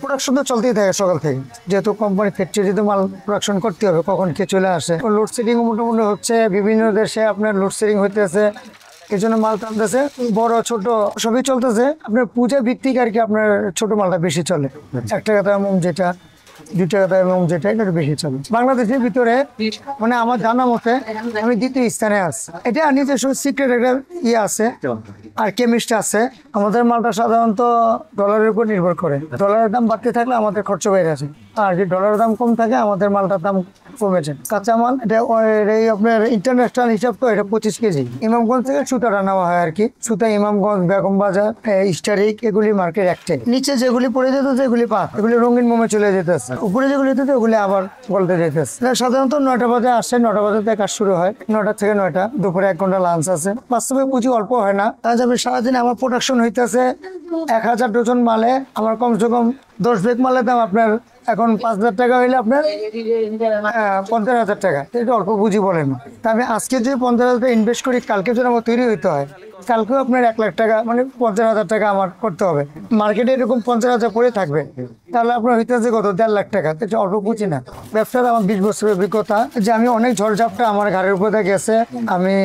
Production তো চলতেই থাকে সকাল থেকে, যেহেতু কোম্পানি ফ্যাক্টরি যদি মাল প্রোডাকশন করতে হবে কখন কে চলে আসে। লোডশেডিং মোটামুটি হচ্ছে, বিভিন্ন দেশে আপনার লোডশেডিং হইতেছে, এই জন্য মাল টানতেছে, বড় ছোট সবই চলতেছে। আপনার পূজা ভিত্তিক আর কি, আপনার ছোট মালটা বেশি চলে। 1 টাকা দাম যেটা, 2 টাকা দাম যেটা, এটা বেশি চলে বাংলাদেশের ভিতরে। মানে আমার জানা মতে আমি 2য় স্থানে আছি। এটা নিজস্ব সিক্রেট একটা আছে আর কেমিস্ট আছে। আমাদের মালটা সাধারণত ডলারের উপর নির্ভর করে। ডলারের দাম বাড়তে থাকলে আমাদের খরচ বেড়ে আছে, আর যে ডলারের দাম কম থাকে আমাদের মালটার দাম কমেছে। কাঁচা মাল এটা আপনার ইন্টারন্যাশনাল হিসাব তো, এটা 25 কেজি। ইমামগঞ্জ থেকে সুতাটা নেওয়া হয় আর কি। সুতা ইমামগঞ্জ, বেগম বাজার, স্টারিক, এগুলি মার্কেট একটাই। নিচে যেগুলি পড়ে যেত এগুলি পাত, এগুলি রঙিন মোমে চলে যেতেছে। উপরে যেগুলি যেত ওগুলি আবার গলতে যেতেছে। সাধারণত 9টা বাজে আসে, 9টা বাজে থেকে কাজ শুরু হয়। 9টা থেকে 9টা, দুপুরে 1 ঘন্টা লাঞ্চ আছে। বাস্তবে পুঁজি অল্প হয় না, তাহলে আমি সারাদিন আমার প্রোডাকশন হইতেছে 1000 ডজন মালে। আমার কমসে কম 10 ব্যাগ মালের দাম আপনার এখন 5000 টাকা হইলে আপনার 50,000 টাকা। এটা অল্প পুঁজি বলেন। তা আমি আজকে যে 50,000 টাকা ইনভেস্ট করি, কালকে যদি আমার তৈরি হইতে হয়, কালকেও আপনার 1 লাখ টাকা, মানে 50,000 টাকা আমার করতে হবে। মার্কেটে এরকম 50,000 পড়ে থাকবে, তাহলে আপনার হইতেছে কত, 1.5 লাখ টাকা। এটা অল্প পুঁজি না। ব্যবসার আমার 20 বছরের অভিজ্ঞতা, যে আমি অনেক ঝড়ঝাপটা আমার ঘাড়ের উপরে গেছে। আমি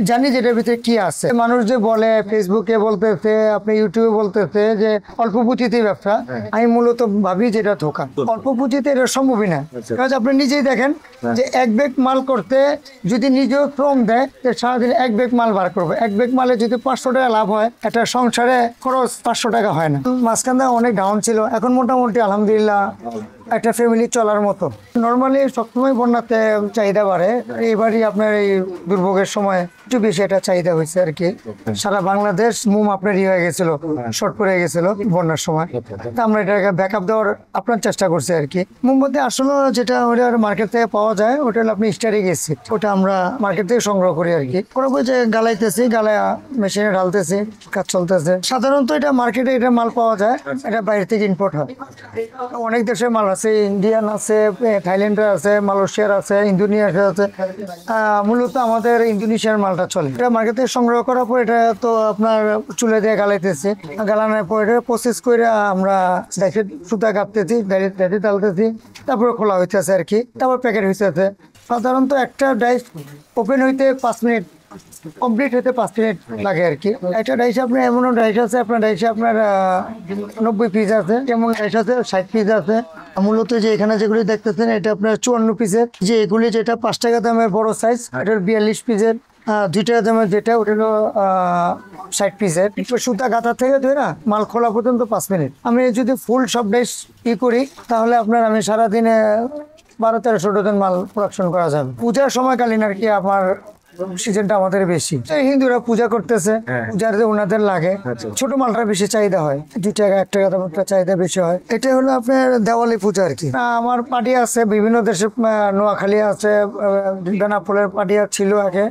জানি যে এটার ভিতরে কি আছে। মানুষ যে বলে, ফেসবুকে বলতেছে, আপনি ইউটিউবে বলতেছে যে অল্প পুঁজিতেই ব্যবসা, আমি মূলত ভাবি যে এটা ধোঁকা। অল্প পুঁজিতে এটা সম্ভবই না। কারণ আপনি নিজেই দেখেন যে 1 ব্যাগ মাল করতে যদি নিজেও শ্রম দেয়, সারাদিন 1 ব্যাগ মাল বার করবে। 1 ব্যাগ মালে যদি 500 টাকা লাভ হয়, একটা সংসারে খরচ 500 টাকা হয় না। মাঝখানে অনেক ডাউন ছিল, এখন মোটামুটি আলহামদুলিল্লাহ একটা ফ্যামিলি চলার মতো। নর্মালি সবসময় বন্যাতে চাহিদা বাড়ে, এবারই আপনার এই দুর্ভোগের সময় একটু বেশি এটা চাহিদা হয়েছে আর কি। সারা বাংলাদেশ মোম আপনার হয়ে গেছিল, শর্ট পড়ে গেছিল বন্যার সময়। তা আমরা এটাকে ব্যাকআপ দেওয়ার আপনার চেষ্টা করছি আর কি। মোমবাতি আসলে যেটা ওটা মার্কেট থেকে পাওয়া যায়, ওটা হলো আপনি স্টারিক অ্যাসিড, ওটা আমরা মার্কেট থেকে সংগ্রহ করি আর কি। করাবো যে গালাইতেছি, গালায় মেশিনে ঢালতেছি, কাজ চলতেছে। সাধারণত এটা মার্কেটে এটা মাল পাওয়া যায়, এটা বাইরে থেকে ইম্পোর্ট হয়। অনেক দেশের মাল আছে, ইন্ডিয়ান আছে, থাইল্যান্ডের আছে, মালয়েশিয়ার আছে, ইন্দোনেশিয়ার আছে। মূলত আমাদের ইন্দোনেশিয়ার মালটা চলে। এটা মার্কেট থেকে সংগ্রহ করার পর এটা তো আপনার চুলে দিয়ে গালাইতেছে, গালানোর পর এটা প্রসেস করে আমরা সুতা কাটতেছি, ডাইরেক্ট ডালতেছি, তারপরে খোলা হইতেছে আর কি, তারপর প্যাকেট হইতেছে। সাধারণত একটা ডাইস ওপেন হইতে 5 মিনিট, কমপ্লিট হতে 5 মিনিট লাগে আর কি। একটা ডাইস আপনার এমনও ডাইস আছে, আপনার ডাইসে আপনার 90 পিস আছে, যেমন ডাইস আছে 60 পিস আছে। মূলত যে এখানে যেগুলি দেখতেছেন এটা আপনার 54 পিসের, যে এগুলি যেটা 5 টাকা দামের বড় সাইজ, এটা 42 পিসের। 2 টাকা দামের যেটা, ওটা হলো 60 পিসের। সুতা গাঁথা থেকে ধরে না মাল খোলা পর্যন্ত 5 মিনিট। আমি যদি ফুল সব ডাইস করি, তাহলে আপনার আমি সারাদিনে 1200-1300 ডজন মাল প্রোডাকশন করা যাবে। পূজার সময়কালীন আর কি আমার সিজনটা আমাদের বেশি। হিন্দুরা পূজা করতেছে, পূজাতে ওনাদের লাগে, ছোট মালটা বেশি চাহিদা হয়। 2 টাকা 1 টাকা দামেরটা চাহিদা বেশি হয়। এটা হলো আপনার দেওয়ালি পূজা আর কি। আমার পার্টি আছে বিভিন্ন দেশে, নোয়াখালী আছে, বেনাপোলের পার্টি ছিল আগে।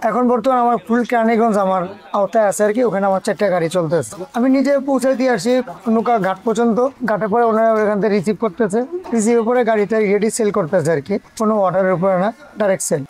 এখন বর্তমানে আমার ফুল কেরানীগঞ্জ আমার আওতায় আছে আর কি। ওখানে আমার 4টা গাড়ি চলতেছে। আমি নিজে পৌঁছে দিয়ে আসি নৌকা ঘাট পর্যন্ত। ঘাটের পরে ওনারা ওখান থেকে রিসিভ করতেছে, রিসিভের পরে গাড়িটা রেডি সেল করতেছে আর কি। কোনো অর্ডারের উপরে না, ডাইরেক্ট সেল।